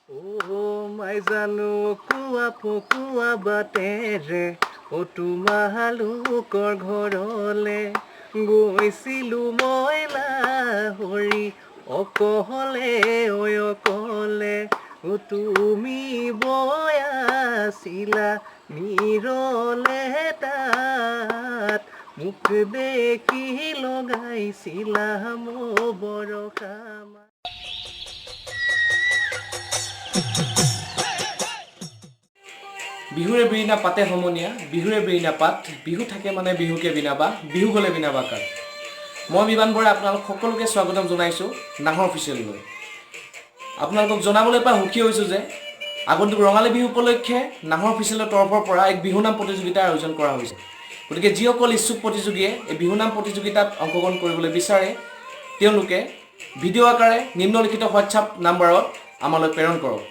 মাই জানো কুৱা ফকুৱা বাটেৰে তোমালোকৰ ঘৰলে গৈছিলো মই লাহৰি অকলে অকলে তুমি বয়াছিলা নিৰলে তাত মোক দেখি লগাইছিলা বৰষা বিহুৰে বিৰিণা পাতে সমনীয়া বিহুৰে বিৰিণা পাত বিহু থাকে মানে বিহুকে বিনাবা বিহু গ'লে বিনাবা কাত মই বিমান বৰাই আপোনালোক সকলোকে স্বাগতম জনাইছোঁ নাহৰ অফিচিয়েললৈ আপোনালোকক জনাবলৈ পাই সুখী হৈছোঁ যে আগন্তুক ৰঙালী বিহু উপলক্ষে নাহৰ অফিচিয়েলৰ তৰফৰ পৰা এক বিহুনাম প্ৰতিযোগিতাৰ আয়োজন কৰা হৈছে গতিকে যিসকল ইচ্ছুক প্ৰতিযোগীয়ে এই বিহুনাম প্ৰতিযোগিতাত অংশগ্ৰহণ কৰিবলৈ বিচাৰে তেওঁলোকে ভিডিঅ' আকাৰে নিম্নলিখিত হোৱাটছআপ নাম্বাৰত আমালৈ প্ৰেৰণ কৰক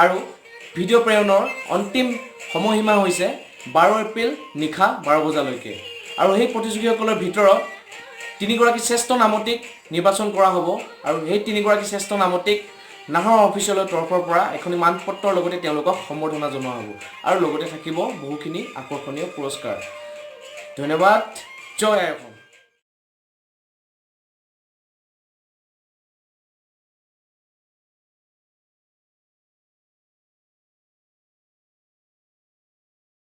আৰু ভিডিঅ' প্ৰেৰণৰ অন্তিম সময়সীমা হৈছে 12 এপ্ৰিল নিশা 12 বজালৈকে আৰু সেই প্ৰতিযোগীসকলৰ ভিতৰত 3 গৰাকী শ্ৰেষ্ঠ নামতিক নিৰ্বাচন কৰা হ'ব আৰু সেই 3 গৰাকী শ্ৰেষ্ঠ নামতিক নাহৰ অফিচিয়েলৰ তৰফৰ পৰা এখন মানপত্ৰৰ লগতে তেওঁলোকক সম্বৰ্ধনা জনোৱা হ'ব আৰু লগতে থাকিব বহুখিনি আকৰ্ষণীয় পুৰস্কাৰ ধন্যবাদ জয় আই অসম।